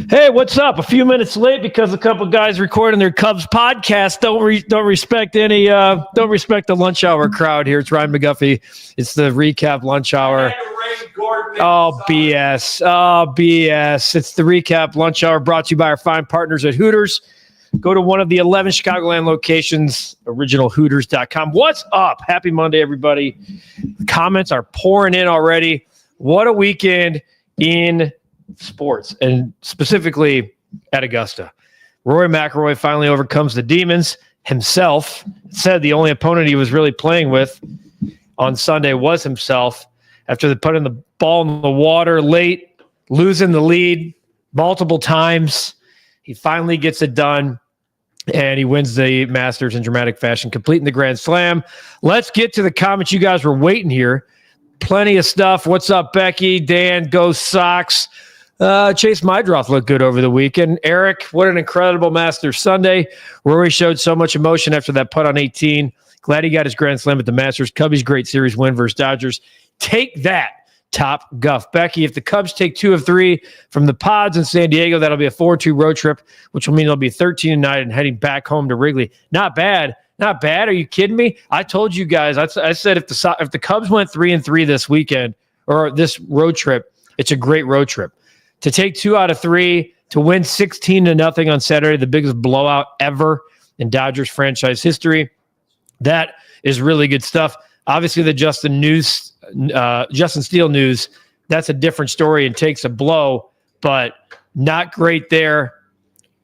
Hey, what's up? A few minutes late because a couple guys recording their Cubs podcast don't respect the lunch hour crowd here. It's Ryan McGuffey. It's the REKAP Lunch Hour. Oh, BS. Oh, BS. It's the REKAP Lunch Hour brought to you by our fine partners at Hooters. Go to one of the 11 Chicagoland locations, originalhooters.com. What's up? Happy Monday, everybody. Comments are pouring in already. What a weekend in sports, and specifically at Augusta. Rory McIlroy finally overcomes the demons himself. Said the only opponent he was really playing with on Sunday was himself after they putting the ball in the water late, losing the lead multiple times. He finally gets it done, and he wins the Masters in dramatic fashion, completing the Grand Slam. Let's get to the comments you guys were waiting here. Plenty of stuff. What's up, Becky? Dan, go Sox. Chase Meidroth looked good over the weekend. Eric, what an incredible Masters Sunday. Rory showed so much emotion after that putt on 18. Glad he got his Grand Slam at the Masters. Cubbies great series win versus Dodgers. Take that, Top Guff. Becky, if the Cubs take 2 of 3 from the Pods in San Diego, that'll be a 4-2 road trip, which will mean they'll be 13-9 and heading back home to Wrigley. Not bad. Not bad. Are you kidding me? I told you guys. I said if the Cubs went 3-3 this weekend or this road trip, it's a great road trip. To take 2 out of 3, to win 16-0 on Saturday, the biggest blowout ever in Dodgers franchise history. That is really good stuff. Obviously, the Justin Steele news, that's a different story and takes a blow, but not great there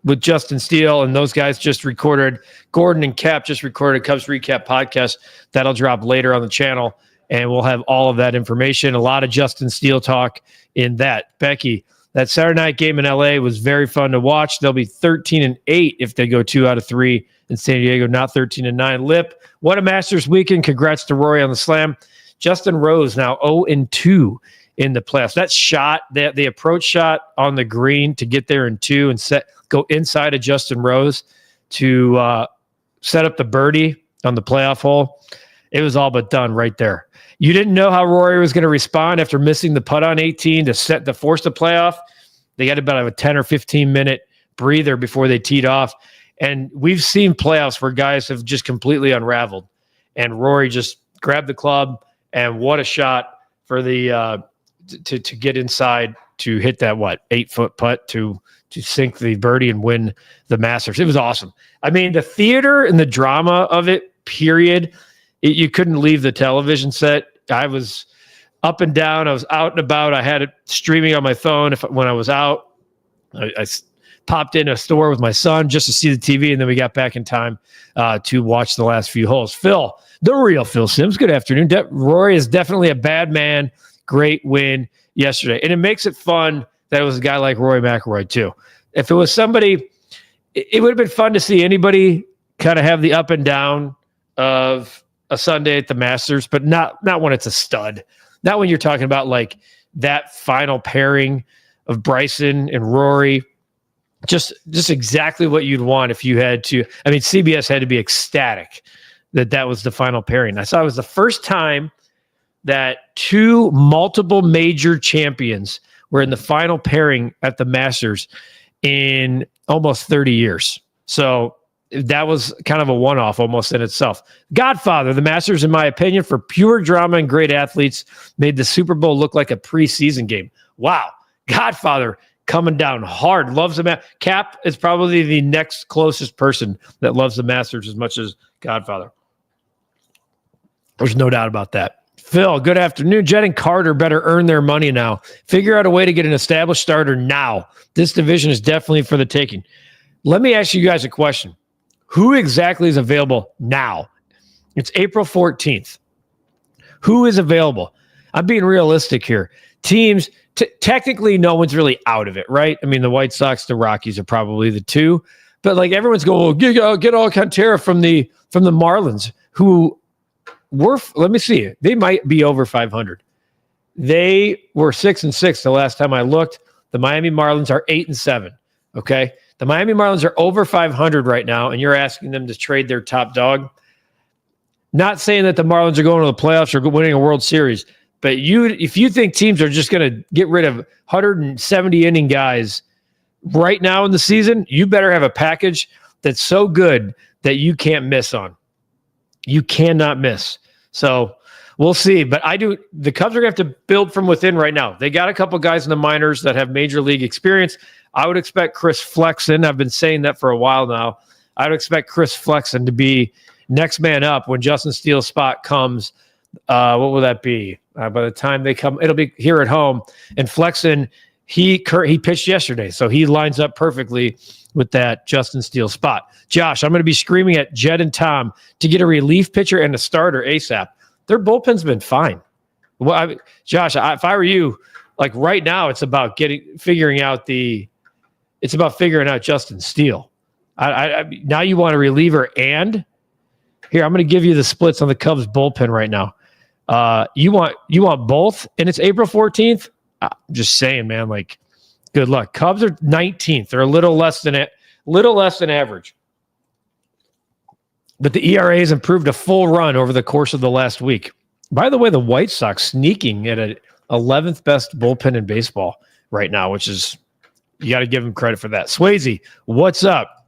with Justin Steele. And those guys just recorded, Gordon and Cap just recorded a Cubs Recap podcast. That'll drop later on the channel, and we'll have all of that information. A lot of Justin Steele talk in that. Becky, that Saturday night game in LA was very fun to watch. They'll be 13-8 if they go 2 out of 3 in San Diego, not 13-9. Lip, what a Masters weekend. Congrats to Rory on the slam. Justin Rose now 0-2 in the playoffs. That shot, the approach shot on the green to get there in 2 and go inside of Justin Rose to set up the birdie on the playoff hole. It was all but done right there. You didn't know how Rory was going to respond after missing the putt on 18 to force the playoff. They had about a 10 or 15 minute breather before they teed off. And we've seen playoffs where guys have just completely unraveled. And Rory just grabbed the club, and what a shot for the to get inside to hit that 8-foot putt to sink the birdie and win the Masters. It was awesome. I mean, the theater and the drama of it, period. You couldn't leave the television set. I was up and down. I was out and about. I had it streaming on my phone when I was out. I popped in a store with my son just to see the TV, and then we got back in time to watch the last few holes. Phil, the real Phil Sims, good afternoon. Rory is definitely a bad man. Great win yesterday. And it makes it fun that it was a guy like Rory McIlroy, too. If it was somebody, it would have been fun to see anybody kind of have the up and down of a Sunday at the Masters, but not when it's a stud. Not when you're talking about like that final pairing of Bryson and Rory. Just exactly what you'd want if you had to. I mean, CBS had to be ecstatic that was the final pairing. I saw it was the first time that 2 multiple major champions were in the final pairing at the Masters in almost 30 years. So that was kind of a one-off almost in itself. Godfather, the Masters, in my opinion, for pure drama and great athletes, made the Super Bowl look like a preseason game. Wow. Godfather coming down hard. Loves the Cap is probably the next closest person that loves the Masters as much as Godfather. There's no doubt about that. Phil, good afternoon. Jed and Carter better earn their money now. Figure out a way to get an established starter now. This division is definitely for the taking. Let me ask you guys a question. Who exactly is available now? It's April 14th. Who is available? I'm being realistic here. Teams, technically, no one's really out of it, right? I mean, the White Sox, the Rockies are probably the 2. But like everyone's going, well, get Alcantara from the Marlins, who were, let me see, they might be over 500. They were 6-6 the last time I looked. The Miami Marlins are 8-7. Okay. The Miami Marlins are over 500 right now, and you're asking them to trade their top dog. Not saying that the Marlins are going to the playoffs or winning a World Series, But if you think teams are just going to get rid of 170 inning guys right now in the season, you better have a package that's so good that you can't miss on. You cannot miss. So we'll see. But the Cubs are going to have to build from within right now. They got a couple guys in the minors that have major league experience. I would expect Chris Flexen. I've been saying that for a while now. I would expect Chris Flexen to be next man up when Justin Steele's spot comes. What will that be? By the time they come, it'll be here at home. And Flexen, he pitched yesterday, so he lines up perfectly with that Justin Steele spot. Josh, I'm going to be screaming at Jed and Tom to get a relief pitcher and a starter ASAP. Their bullpen's been fine. Well, Josh, if I were you, like right now, it's about figuring out Justin Steele. Now you want a reliever, and here I'm going to give you the splits on the Cubs bullpen right now. You want both, and it's April 14th. I'm just saying, man. Like, good luck. Cubs are 19th. They're a little less than average. But the ERA has improved a full run over the course of the last week. By the way, the White Sox sneaking at an 11th best bullpen in baseball right now, which is, you got to give them credit for that. Swayze, what's up?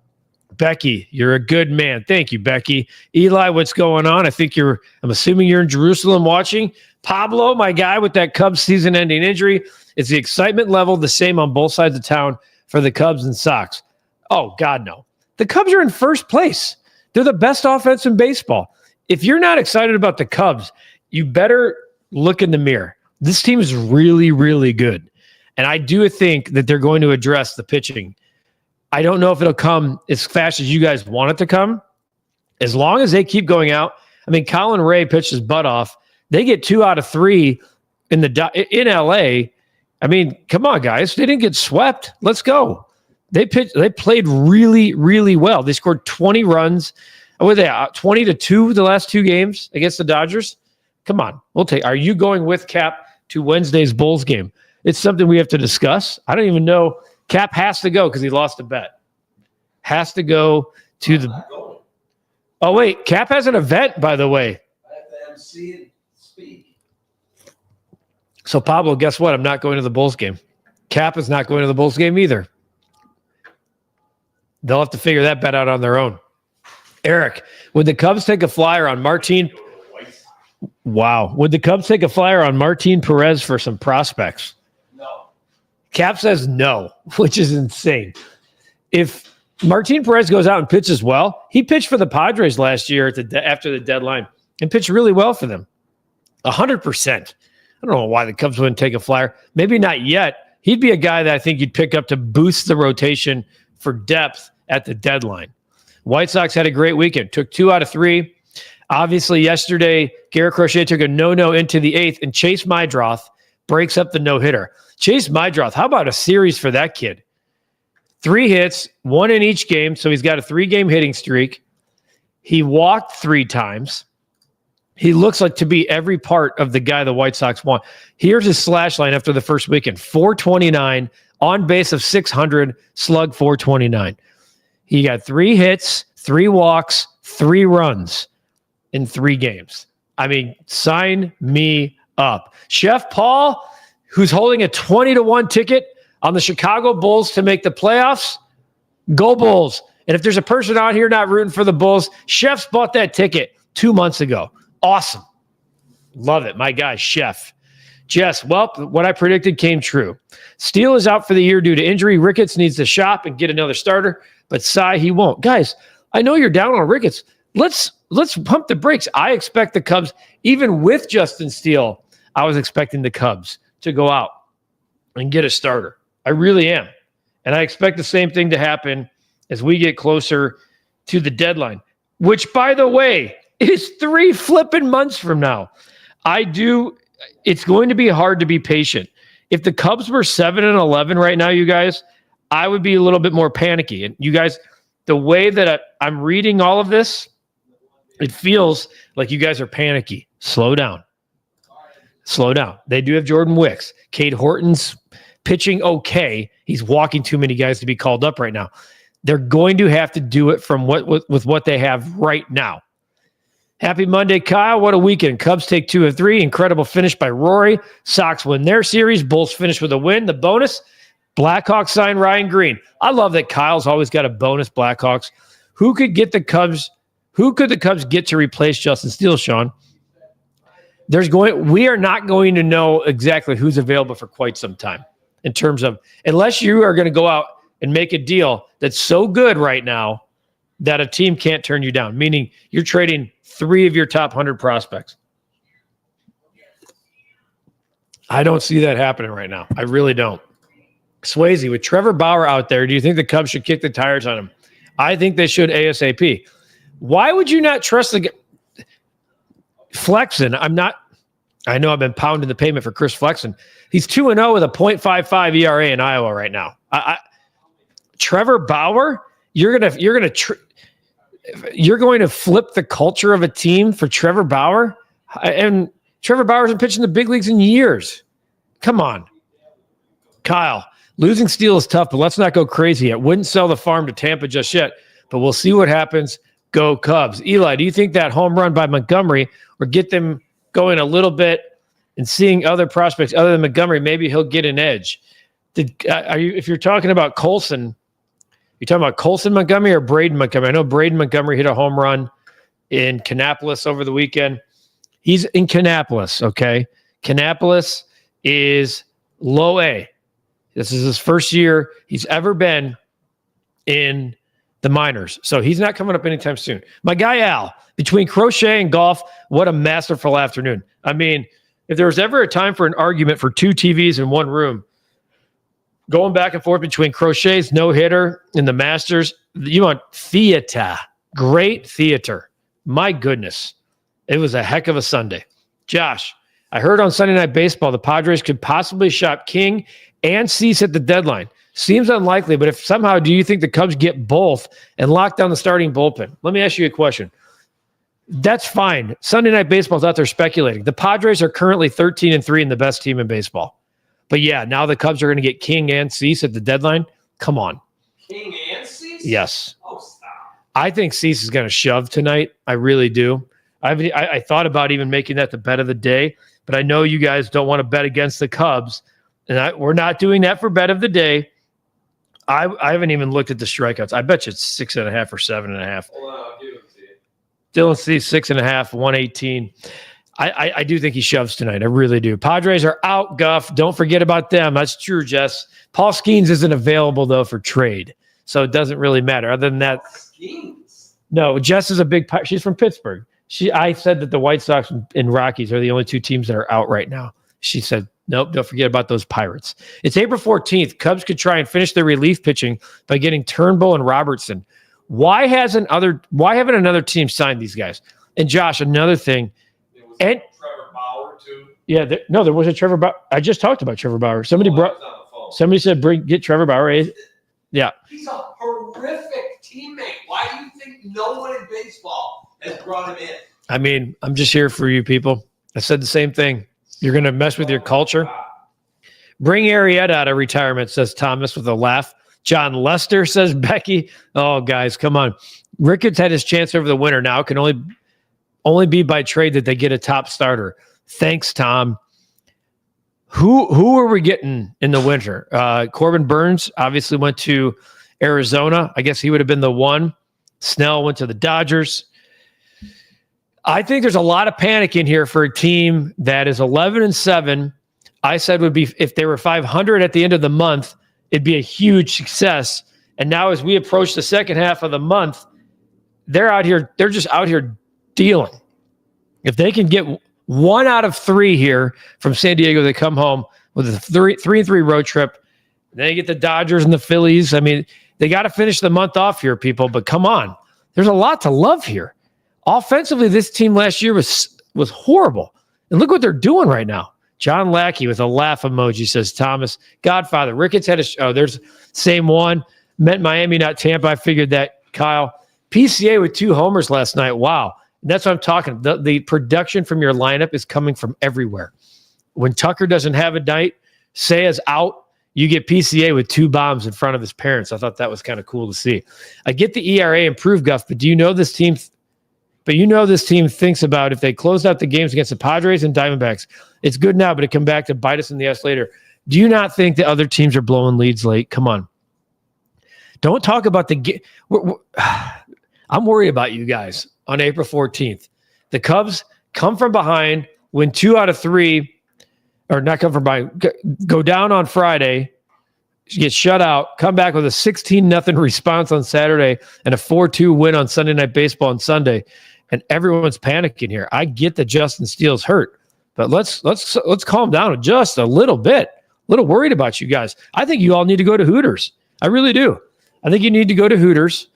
Becky, you're a good man. Thank you, Becky. Eli, what's going on? I'm assuming you're in Jerusalem watching. Pablo, my guy with that Cubs season-ending injury. Is the excitement level the same on both sides of town for the Cubs and Sox? Oh, God, no. The Cubs are in first place. They're the best offense in baseball. If you're not excited about the Cubs, you better look in the mirror. This team is really, really good. And I do think that they're going to address the pitching. I don't know if it'll come as fast as you guys want it to come. As long as they keep going out. I mean, Colin Ray pitched his butt off. They get 2 out of 3 in LA. I mean, come on, guys. They didn't get swept. Let's go. They played really, really well. They scored 20 runs. What were they 20-2 the last 2 games against the Dodgers? Come on. Are you going with Cap to Wednesday's Bulls game? It's something we have to discuss. I don't even know. Cap has to go because he lost a bet. Has to go to the. Oh, wait. Cap has an event, by the way. I have to MC and speak. So, Pablo, guess what? I'm not going to the Bulls game. Cap is not going to the Bulls game either. They'll have to figure that bet out on their own. Eric, would the Cubs take a flyer on Martin? Wow. Would the Cubs take a flyer on Martin Perez for some prospects? No. Cap says no, which is insane. If Martin Perez goes out and pitches well, he pitched for the Padres last year after the deadline and pitched really well for them. 100%. I don't know why the Cubs wouldn't take a flyer. Maybe not yet. He'd be a guy that I think you'd pick up to boost the rotation for depth at the deadline. White Sox had a great weekend. Took 2 out of 3. Obviously, yesterday, Garrett Crochet took a no-no into the 8th, and Chase Meidroth breaks up the no-hitter. Chase Meidroth, how about a series for that kid? 3 hits, 1 in each game, so he's got a 3-game hitting streak. He walked 3 times. He looks like to be every part of the guy the White Sox want. Here's his slash line after the first weekend. 429, on base of 600, slug 429. He got 3 hits, 3 walks, 3 runs in 3 games. I mean, sign me up. Chef Paul, who's holding a 20-1 ticket on the Chicago Bulls to make the playoffs, go Bulls. And if there's a person out here not rooting for the Bulls, Chef's bought that ticket 2 months ago. Awesome. Love it. My guy, Chef. Jess, well, what I predicted came true. Steele is out for the year due to injury. Ricketts needs to shop and get another starter, but Cy, he won't. Guys, I know you're down on Ricketts. Let's pump the brakes. I expect the Cubs, even with Justin Steele, I was expecting the Cubs to go out and get a starter. I really am. And I expect the same thing to happen as we get closer to the deadline, which, by the way, is 3 flipping months from now. It's going to be hard to be patient. If the Cubs were 7-11 right now, you guys, I would be a little bit more panicky. And you guys, the way that I'm reading all of this, it feels like you guys are panicky. Slow down. Slow down. They do have Jordan Wicks. Cade Horton's pitching okay. He's walking too many guys to be called up right now. They're going to have to do it from with what they have right now. Happy Monday, Kyle. What a weekend. Cubs take 2 of 3. Incredible finish by Rory. Sox win their series. Bulls finish with a win. The bonus, Blackhawks sign Ryan Green. I love that Kyle's always got a bonus Blackhawks. Who could the Cubs get to replace Justin Steele, Sean? We are not going to know exactly who's available for quite some time in terms of, unless you are going to go out and make a deal that's so good right now that a team can't turn you down, meaning you're trading 3 of your top 100 prospects. I don't see that happening right now. I really don't. Swayze, with Trevor Bauer out there, do you think the Cubs should kick the tires on him? I think they should ASAP. Why would you not trust the Flexen? I know I've been pounding the pavement for Chris Flexen. He's 2-0 with a .55 ERA in Iowa right now. Trevor Bauer, you're going to flip the culture of a team for Trevor Bauer? And Trevor Bauer's been pitching the big leagues in years. Come on. Kyle, losing Steele is tough, but let's not go crazy yet. Wouldn't sell the farm to Tampa just yet, but we'll see what happens. Go Cubs. Eli, do you think that home run by Montgomery or get them going a little bit and seeing other prospects other than Montgomery, maybe he'll get an edge? If you're talking about Colson, you're talking about Colson Montgomery or Braden Montgomery? I know Braden Montgomery hit a home run in Kannapolis over the weekend. He's in Kannapolis, okay? Kannapolis is low A. This is his first year he's ever been in the minors. So he's not coming up anytime soon. My guy Al, between crochet and golf, what a masterful afternoon. I mean, if there was ever a time for an argument for 2 TVs in one room, going back and forth between crochet's no-hitter and the Masters, you want theater. Great theater. My goodness. It was a heck of a Sunday. Josh, I heard on Sunday Night Baseball the Padres could possibly shop King and Cease at the deadline. Seems unlikely, but if somehow do you think the Cubs get both and lock down the starting bullpen? Let me ask you a question. That's fine. Sunday Night Baseball's out there speculating. The Padres are currently 13-3 and the best team in baseball. But yeah, now the Cubs are going to get King and Cease at the deadline. Come on. King and Cease? Yes. Oh, stop. I think Cease is going to shove tonight. I really do. I thought about even making that the bet of the day, but I know you guys don't want to bet against the Cubs, and we're not doing that for bet of the day. I haven't even looked at the strikeouts. I bet you it's 6.5 or 7.5. Hold on, I'll give it to you. Dylan Cease 6.5, 118. I do think he shoves tonight. I really do. Padres are out, Guff. Don't forget about them. That's true, Jess. Paul Skeens isn't available, though, for trade, so it doesn't really matter. Other than that, Skeens? No, Jess is a big – she's from Pittsburgh. I said that the White Sox and Rockies are the only 2 teams that are out right now. She said, nope, don't forget about those Pirates. It's April 14th. Cubs could try and finish their relief pitching by getting Turnbull and Robertson. Why haven't another team signed these guys? And Josh, another thing. Trevor Bauer, too? Yeah, there was a Trevor Bauer. I just talked about Trevor Bauer. Somebody said, get Trevor Bauer. Yeah. He's a horrific teammate. Why do you think no one in baseball has brought him in? I mean, I'm just here for you people. I said the same thing. You're going to mess with your culture. Bring Arrieta out of retirement, says Thomas with a laugh. John Lester, says Becky. Oh, guys, come on. Ricketts had his chance over the winter. Now it can only be by trade that they get a top starter. Thanks, Tom. Who are we getting in the winter? Corbin Burns obviously went to Arizona. I guess he would have been the one. Snell went to the Dodgers. I think there's a lot of panic in here for a team that is 11-7. I said would be if they were 500 at the end of the month, it'd be a huge success. And now as we approach the second half of the month, they're just out here dealing. If they can get 1 out of 3 here from San Diego, they come home with a 3-3 road trip. Then they get the Dodgers and the Phillies. I mean, they got to finish the month off here, people. But come on, there's a lot to love here. Offensively, this team last year was horrible. And look what they're doing right now. John Lackey with a laugh emoji says, Thomas, Godfather. Ricketts had there's same one. Meant Miami, not Tampa. I figured that, Kyle. PCA with 2 homers last night. Wow. And that's what I'm talking. The production from your lineup is coming from everywhere. When Tucker doesn't have a night, Saya's out, you get PCA with 2 bombs in front of his parents. I thought that was kind of cool to see. I get the ERA improved, Guff, but do you know this team But you know this team thinks about if they closed out the games against the Padres and Diamondbacks, it's good now, but it come back to bite us in the ass later. Do you not think that other teams are blowing leads late? Come on. Don't talk about the game. I'm worried about you guys on April 14th. The Cubs come from behind, win 2 out of 3, or not come from behind, go down on Friday, get shut out, come back with a 16-0 response on Saturday and a 4-2 win on Sunday Night Baseball on Sunday, and everyone's panicking here. I get that Justin Steele's hurt, but let's calm down just a little bit. A little worried about you guys. I think you all need to go to Hooters. I really do. I think you need to go to Hooters.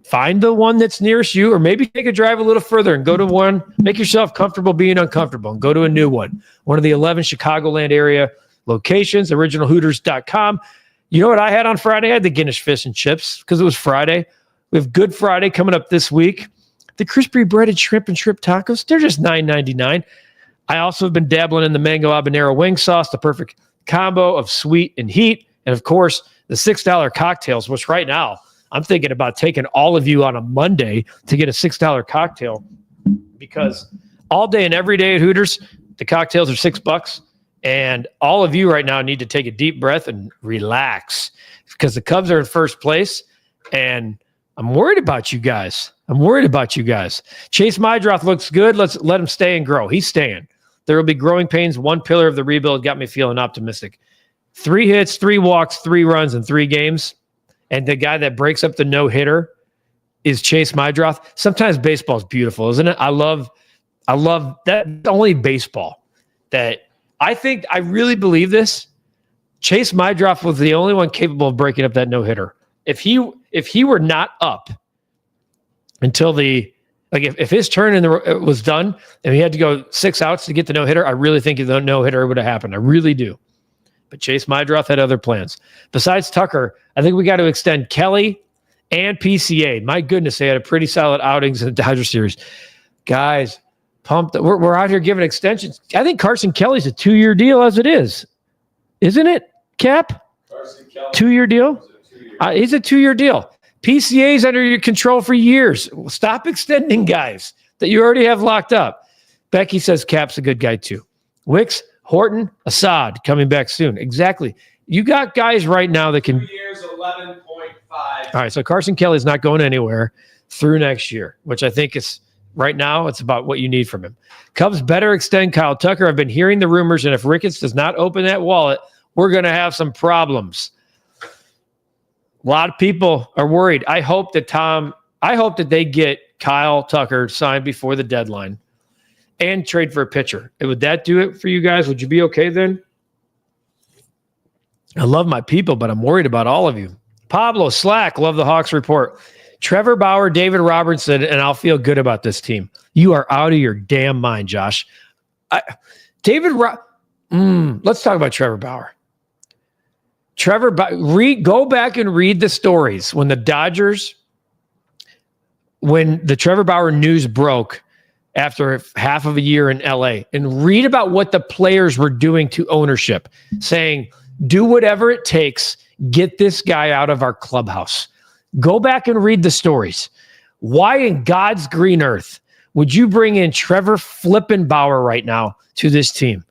Find the one that's nearest you, or maybe take a drive a little further and go to one. Make yourself comfortable being uncomfortable and go to a new one. One of the 11 Chicagoland area locations, originalhooters.com. You know what I had on Friday? I had the Guinness fish and chips because it was Friday. We have Good Friday coming up this week. The crispy breaded shrimp and shrimp tacos, they're just $9.99. I also have been dabbling in the mango habanero wing sauce, the perfect combo of sweet and heat. And of course, the $6 cocktails, which right now, I'm thinking about taking all of you on a Monday to get a $6 cocktail, because all day and every day at Hooters, the cocktails are $6. And all of you right now need to take a deep breath and relax, because the Cubs are in first place. And I'm worried about you guys. Chase Meidroth looks good. Let's let him stay and grow. He's staying. There will be growing pains. One pillar of the rebuild got me feeling optimistic. 3 hits, 3 walks, 3 runs in 3 games. And the guy that breaks up the no-hitter is Chase Meidroth. Sometimes baseball is beautiful, isn't it? I love that. Only baseball that I really believe this. Chase Meidroth was the only one capable of breaking up that no-hitter. If he were not up until if his turn was done and he had to go 6 outs to get the no-hitter, I really think the no-hitter would have happened. I really do. But Chase Meidroth had other plans. Besides Tucker, I think we got to extend Kelly and PCA. My goodness, they had a pretty solid outings in the Dodger series. Guys, pumped. We're out here giving extensions. I think Carson Kelly's a 2-year deal as it is. Isn't it, Cap? Carson Kelly. 2-year deal? He's a 2-year deal. PCA's under your control for years. Stop extending guys that you already have locked up. Becky says Cap's a good guy too. Wicks, Horton, Assad coming back soon. Exactly. You got guys right now that can. 2 years, 11.5. All right, so Carson Kelly's not going anywhere through next year, which I think is right now. It's about what you need from him. Cubs better extend Kyle Tucker. I've been hearing the rumors, and if Ricketts does not open that wallet, we're going to have some problems. A lot of people are worried. I hope that they get Kyle Tucker signed before the deadline and trade for a pitcher. Would that do it for you guys? Would you be okay then? I love my people, but I'm worried about all of you. Pablo Slack, love the Hawks report. Trevor Bauer, David Robertson, and I'll feel good about this team. You are out of your damn mind, Josh. Let's talk about Trevor Bauer. Go back and read the stories when the Trevor Bauer news broke after half of a year in LA, and read about what the players were doing to ownership, saying, do whatever it takes, get this guy out of our clubhouse. Go back and read the stories. Why in God's green earth would you bring in Trevor flippin' Bauer right now to this team?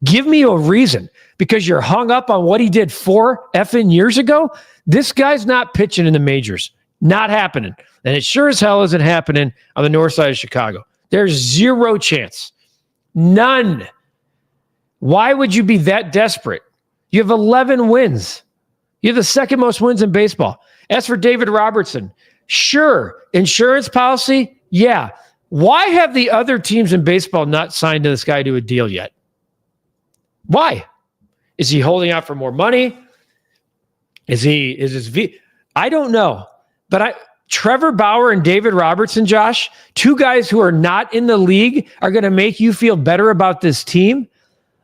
Give me a reason. Because you're hung up on what he did 4 effing years ago? This guy's not pitching in the majors. Not happening. And it sure as hell isn't happening on the north side of Chicago. There's 0 chance. None. Why would you be that desperate? You have 11 wins. You have the second most wins in baseball. As for David Robertson, sure, insurance policy, yeah. Why have the other teams in baseball not signed this guy to a deal yet? Why? Is he holding out for more money? I don't know. But Trevor Bauer and David Robertson, Josh, 2 guys who are not in the league, are going to make you feel better about this team.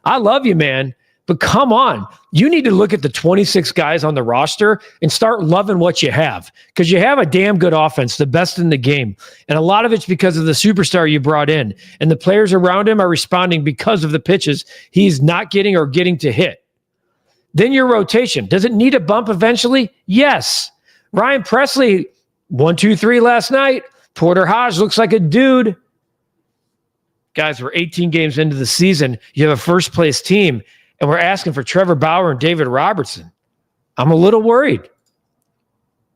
I love you, man. But come on. You need to look at the 26 guys on the roster and start loving what you have, because you have a damn good offense, the best in the game. And a lot of it's because of the superstar you brought in. And the players around him are responding because of the pitches he's not getting or getting to hit. Then your rotation. Does it need a bump eventually? Yes. Ryan Presley, 1, 2, 3 last night. Porter Hodge looks like a dude. Guys, we're 18 games into the season. You have a first-place team, and we're asking for Trevor Bauer and David Robertson. I'm a little worried.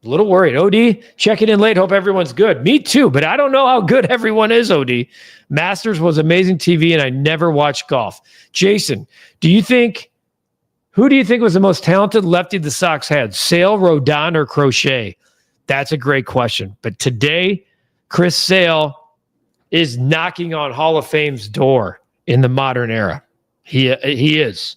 OD, checking in late. Hope everyone's good. Me too, but I don't know how good everyone is, OD. Masters was amazing TV, and I never watched golf. Jason, who do you think was the most talented lefty the Sox had? Sale, Rodon, or Crochet? That's a great question. But today, Chris Sale is knocking on Hall of Fame's door in the modern era. He is.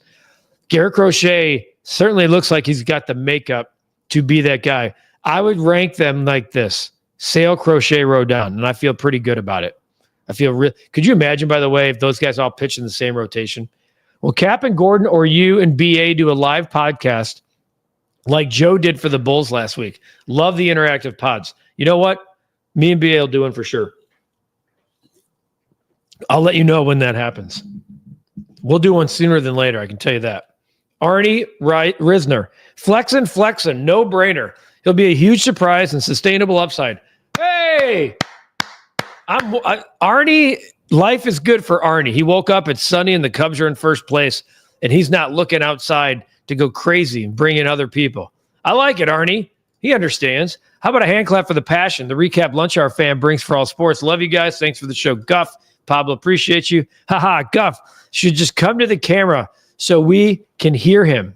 Garrett Crochet certainly looks like he's got the makeup to be that guy. I would rank them like this: Sale, Crochet, Rodon, and I feel pretty good about it. Could you imagine, by the way, if those guys all pitch in the same rotation? Will Cap and Gordon or you and BA do a live podcast like Joe did for the Bulls last week? Love the interactive pods. You know what? Me and BA will do one for sure. I'll let you know when that happens. We'll do one sooner than later, I can tell you that. Arnie Risner. Flexin', no-brainer. He'll be a huge surprise and sustainable upside. Hey! Arnie, life is good for Arnie. He woke up, it's sunny, and the Cubs are in first place, and he's not looking outside to go crazy and bring in other people. I like it, Arnie. He understands. How about a hand clap for the passion the REKAP Lunch Hour fan brings for all sports? Love you guys. Thanks for the show, Guff. Pablo, appreciate you. Haha, Guff should just come to the camera so we can hear him.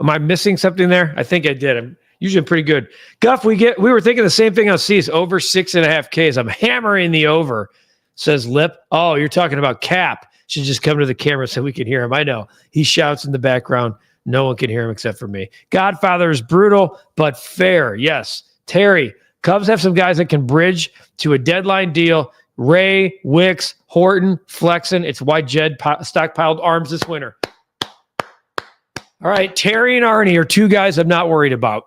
Am I missing something there? I think I did. I'm usually pretty good. Guff, we were thinking the same thing on C's, over 6.5 Ks. I'm hammering the over, says Lip. Oh, you're talking about Cap. Should just come to the camera so we can hear him. I know. He shouts in the background. No one can hear him except for me. Godfather is brutal, but fair. Yes. Terry, Cubs have some guys that can bridge to a deadline deal. Ray, Wicks, Horton, Flexen. It's why Jed stockpiled arms this winter. All right, Terry and Arnie are two guys I'm not worried about.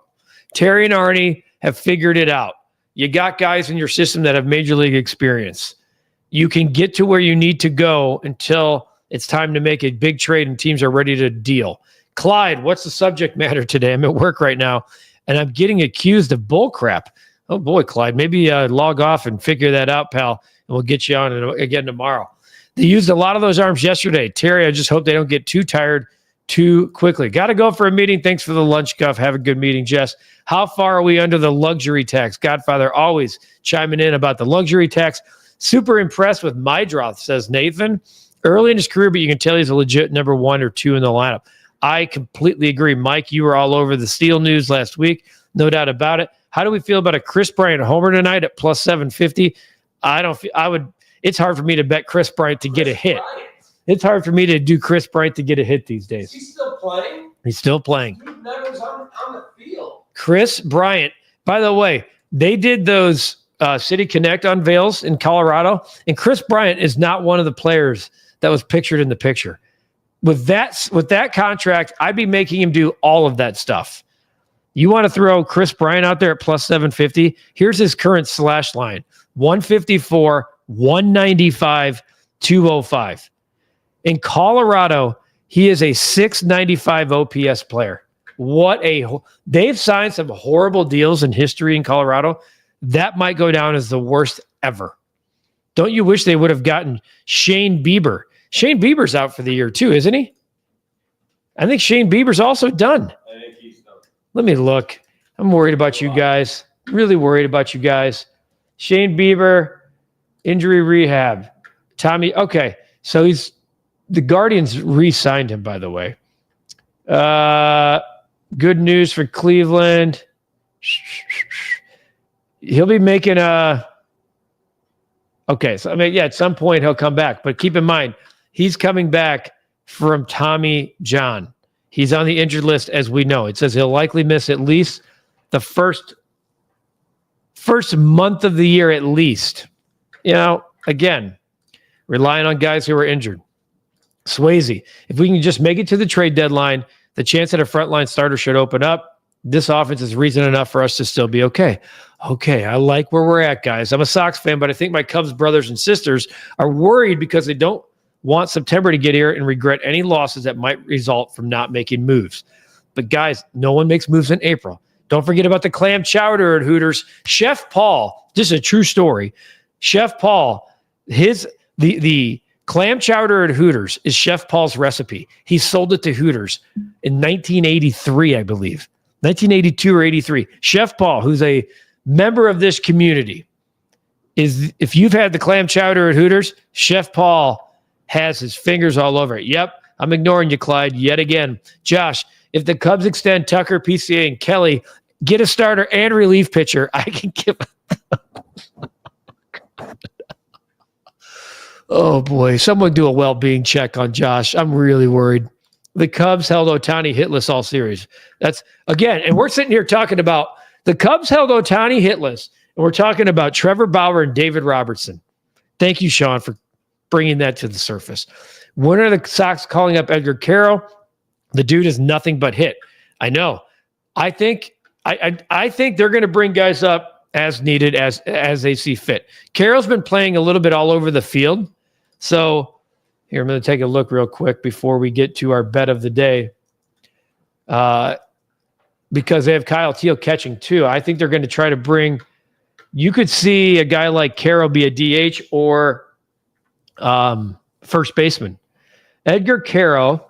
Terry and Arnie have figured it out. You got guys in your system that have major league experience. You can get to where you need to go until it's time to make a big trade and teams are ready to deal. Clyde, what's the subject matter today? I'm at work right now, and I'm getting accused of bull crap. Oh, boy, Clyde, maybe log off and figure that out, pal, and we'll get you on again tomorrow. They used a lot of those arms yesterday. Terry, I just hope they don't get too tired too quickly. Got to go for a meeting. Thanks for the lunch, Guff. Have a good meeting, Jess. How far are we under the luxury tax? Godfather always chiming in about the luxury tax. Super impressed with Meidroth, says Nathan. Early in his career, but you can tell he's a legit number 1 or 2 in the lineup. I completely agree. Mike, you were all over the Steele news last week. No doubt about it. How do we feel about a Chris Bryant homer tonight at plus 750? It's hard for me to bet Chris Bryant to get a hit. It's hard for me to do Chris Bryant to get a hit these days. Is he still playing? He's still playing. Dude, never was on the field. Chris Bryant. By the way, they did those City Connect unveils in Colorado, and Chris Bryant is not one of the players that was pictured in the picture. With that contract, I'd be making him do all of that stuff. You want to throw Chris Bryant out there at plus 750? Here's his current slash line: 154, 195, 205. In Colorado, he is a 695 OPS player. They've signed some horrible deals in history in Colorado. That might go down as the worst ever. Don't you wish they would have gotten Shane Bieber? Shane Bieber's out for the year too, isn't he? I think Shane Bieber's also done. I think he's done. Let me look. I'm worried about you guys. Really worried about you guys. Shane Bieber, injury rehab. Tommy, okay. So the Guardians re-signed him, by the way. Good news for Cleveland. He'll be making okay, so at some point he'll come back. But keep in mind, he's coming back from Tommy John. He's on the injured list, as we know. It says he'll likely miss at least the first month of the year at least. Again, relying on guys who are injured. Swayze, if we can just make it to the trade deadline, the chance that a frontline starter should open up. This offense is reason enough for us to still be okay. Okay, I like where we're at, guys. I'm a Sox fan, but I think my Cubs brothers and sisters are worried because they don't want September to get here and regret any losses that might result from not making moves. But guys, no one makes moves in April. Don't forget about the clam chowder at Hooters. Chef Paul, this is a true story. Chef Paul, the clam chowder at Hooters is Chef Paul's recipe. He sold it to Hooters in 1983, I believe. 1982 or 83. Chef Paul, who's a member of this community, if you've had the clam chowder at Hooters, Chef Paul has his fingers all over it. Yep, I'm ignoring you, Clyde, yet again. Josh, if the Cubs extend Tucker, PCA, and Kelly, get a starter and relief pitcher, I can give. Oh, boy. Someone do a well-being check on Josh. I'm really worried. The Cubs held Ohtani hitless all series. That's, again, and we're sitting here talking about the Cubs held Ohtani hitless, and we're talking about Trevor Bauer and David Robertson. Thank you, Sean, for bringing that to the surface. When are the Sox calling up Edgar Carroll? The dude is nothing but hit. I know. I think they're going to bring guys up as needed, as they see fit. Carroll's been playing a little bit all over the field. So here, I'm going to take a look real quick before we get to our bet of the day. Because they have Kyle Teal catching too. I think they're going to try to bring, you could see a guy like Carroll be a DH or first baseman. Edgar Carroll,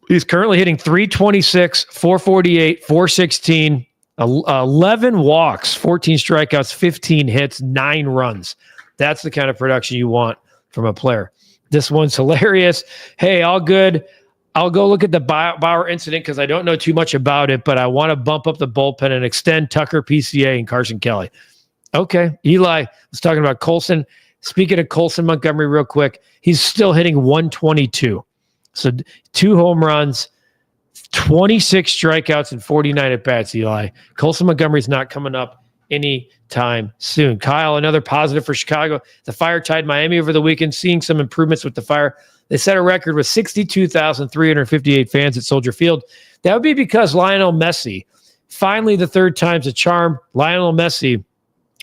he's currently hitting 326, 448, 416, 11 walks, 14 strikeouts, 15 hits, 9 runs. That's the kind of production you want from a player. This one's hilarious. Hey, all good. I'll go look at the Bauer incident because I don't know too much about it, but I want to bump up the bullpen and extend Tucker, PCA, and Carson Kelly. Okay. Eli was talking about Colson. Speaking of Colson Montgomery real quick, he's still hitting 122. So 2 home runs, 26 strikeouts, and 49 at-bats, Eli. Colson Montgomery's not coming up anytime soon. Kyle, another positive for Chicago. The Fire tied Miami over the weekend, seeing some improvements with the Fire. They set a record with 62,358 fans at Soldier Field. That would be because Lionel Messi, finally the third time's a charm, Lionel Messi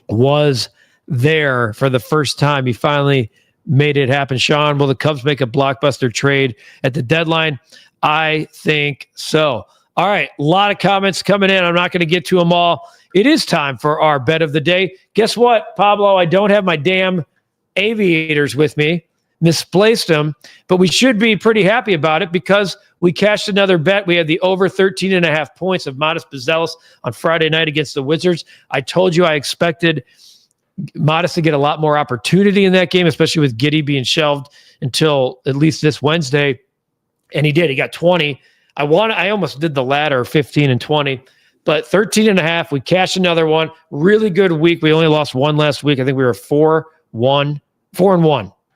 was there for the first time. He finally made it happen. Sean, will the Cubs make a blockbuster trade at the deadline? I think so. All right, a lot of comments coming in. I'm not going to get to them all. It is time for our bet of the day. Guess what, Pablo? I don't have my damn aviators with me. Misplaced them, but we should be pretty happy about it because we cashed another bet. We had the over 13.5 points of Modest Buzelis on Friday night against the Wizards. I told you I expected Modest to get a lot more opportunity in that game, especially with Giddey being shelved until at least this Wednesday. And he did. He got 20. I almost did the latter, 15 and 20. But 13.5, we cashed another one. Really good week. We only lost one last week. I think we were 4-1.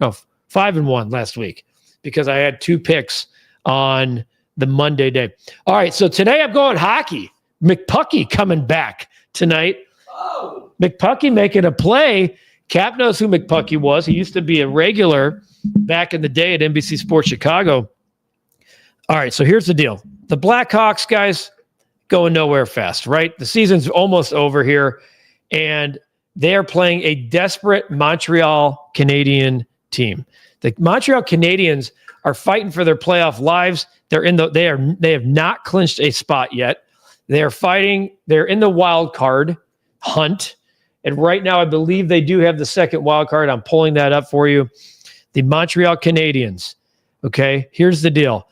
No, 5-1 last week because I had 2 picks on the Monday day. All right, so today I'm going hockey. McPucky coming back tonight. Oh. McPucky making a play. Cap knows who McPucky was. He used to be a regular back in the day at NBC Sports Chicago. All right, so here's the deal. The Blackhawks, guys, going nowhere fast, right? The season's almost over here, and they are playing a desperate Montreal Canadian team. The Montreal Canadiens are fighting for their playoff lives. They have not clinched a spot yet. They are fighting. They're in the wild card hunt, and right now I believe they do have the second wild card. I'm pulling that up for you. The Montreal Canadiens. Okay, here's the deal.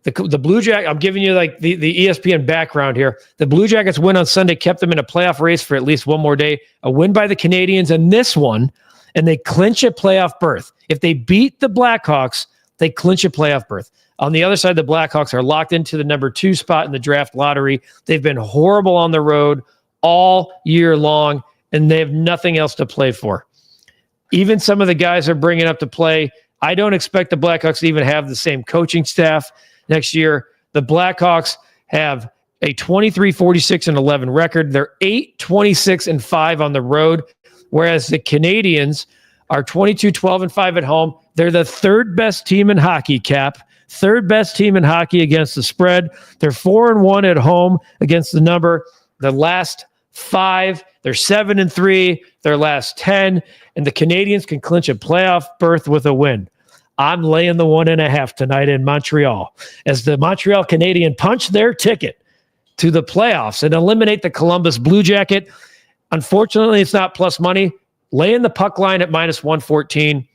The Blue Jackets, I'm giving you like the ESPN background here. The Blue Jackets win on Sunday, kept them in a playoff race for at least one more day. A win by the Canadiens and this one, and they clinch a playoff berth. If they beat the Blackhawks, they clinch a playoff berth. On the other side, the Blackhawks are locked into the number 2 spot in the draft lottery. They've been horrible on the road all year long, and they have nothing else to play for. Even some of the guys are bringing up to play. I don't expect the Blackhawks to even have the same coaching staff next year. The Blackhawks have a 23-46-11 record. They're 8-26-5 on the road, whereas the Canadians are 22-12-5 at home. They're the 3rd best team in hockey, Cap. 3rd best team in hockey against the spread. They're 4-1 at home against the number. The last 5, they're 7-3. Their last 10, and the Canadians can clinch a playoff berth with a win. I'm laying the 1.5 tonight in Montreal as the Montreal Canadiens punch their ticket to the playoffs and eliminate the Columbus Blue Jacket. Unfortunately, it's not plus money. Lay in the puck line at minus 114.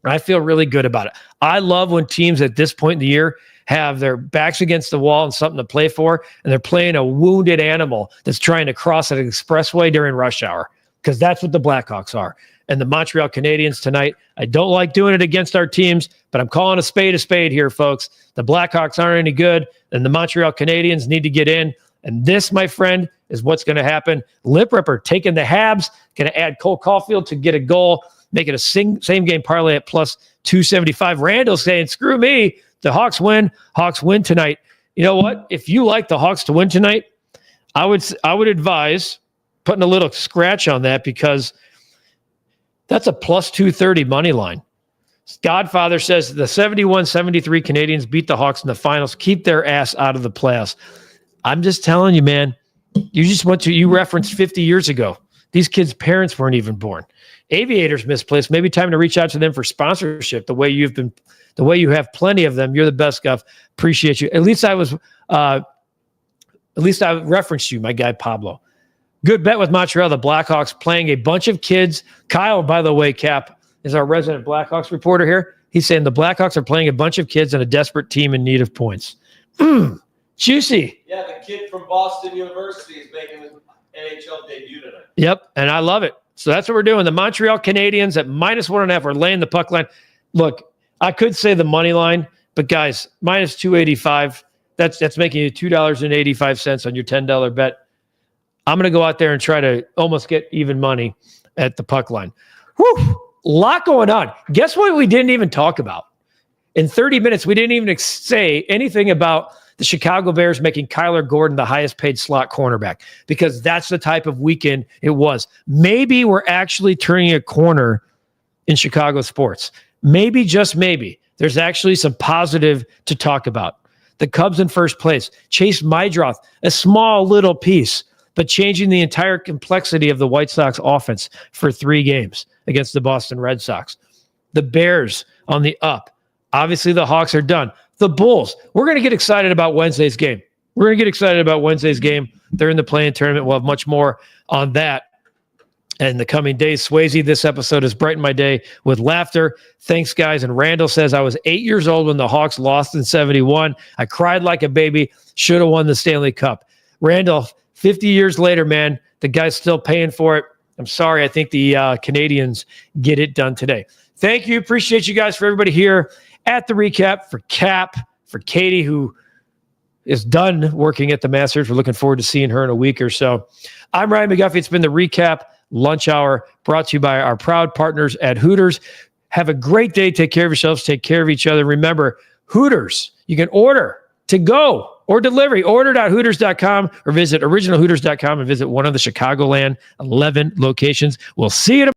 I feel really good about it. I love when teams at this point in the year have their backs against the wall and something to play for, and they're playing a wounded animal that's trying to cross an expressway during rush hour, because that's what the Blackhawks are. And the Montreal Canadiens tonight, I don't like doing it against our teams, but I'm calling a spade here, folks. The Blackhawks aren't any good, and the Montreal Canadiens need to get in. And this, my friend, is what's going to happen. Lip Ripper taking the Habs, going to add Cole Caulfield to get a goal, make it a same-game parlay at plus 275. Randall saying, screw me, the Hawks win. Hawks win tonight. You know what? If you like the Hawks to win tonight, I would advise putting a little scratch on that, because that's a plus 230 money line. Godfather says the 71-73 Canadiens beat the Hawks in the finals, keep their ass out of the playoffs. I'm just telling you, man, you referenced 50 years ago. These kids' parents weren't even born. Aviators misplaced. Maybe time to reach out to them for sponsorship. The way you have plenty of them. You're the best, Guff. Appreciate you. At least I referenced you, my guy Pablo. Good bet with Montreal. The Blackhawks playing a bunch of kids. Kyle, by the way, Cap, is our resident Blackhawks reporter here. He's saying the Blackhawks are playing a bunch of kids and a desperate team in need of points. Juicy. Yeah, the kid from Boston University is making his NHL debut tonight. Yep, and I love it. So that's what we're doing. The Montreal Canadiens at minus 1.5. We're laying the puck line. Look, I could say the money line, but guys, minus 285. That's making you $2.85 on your $10 bet. I'm going to go out there and try to almost get even money at the puck line. Whew, lot going on. Guess what we didn't even talk about? In 30 minutes, we didn't even say anything about the Chicago Bears making Kyler Gordon the highest paid slot cornerback, because that's the type of weekend it was. Maybe we're actually turning a corner in Chicago sports. Maybe, just maybe, there's actually some positive to talk about. The Cubs in first place. Chase Meidroth, a small little piece, but changing the entire complexity of the White Sox offense for 3 games against the Boston Red Sox. The Bears on the up. Obviously, the Hawks are done. The Bulls, we're going to get excited about Wednesday's game. They're in the play-in tournament. We'll have much more on that in the coming days. Swayze, this episode has brightened my day with laughter. Thanks, guys. And Randall says, I was 8 years old when the Hawks lost in 71. I cried like a baby. Should have won the Stanley Cup. Randall, 50 years later, man, the guy's still paying for it. I'm sorry. I think the Canadiens get it done today. Thank you. Appreciate you guys, for everybody here at the recap, for Cap, for Katie, who is done working at the Masters. We're looking forward to seeing her in a week or so. I'm Ryan McGuffey. It's been the Recap Lunch Hour, brought to you by our proud partners at Hooters. Have a great day. Take care of yourselves. Take care of each other. Remember, Hooters, you can order to go or delivery. Order.hooters.com or visit originalhooters.com and visit one of the Chicagoland 11 locations. We'll see you tomorrow.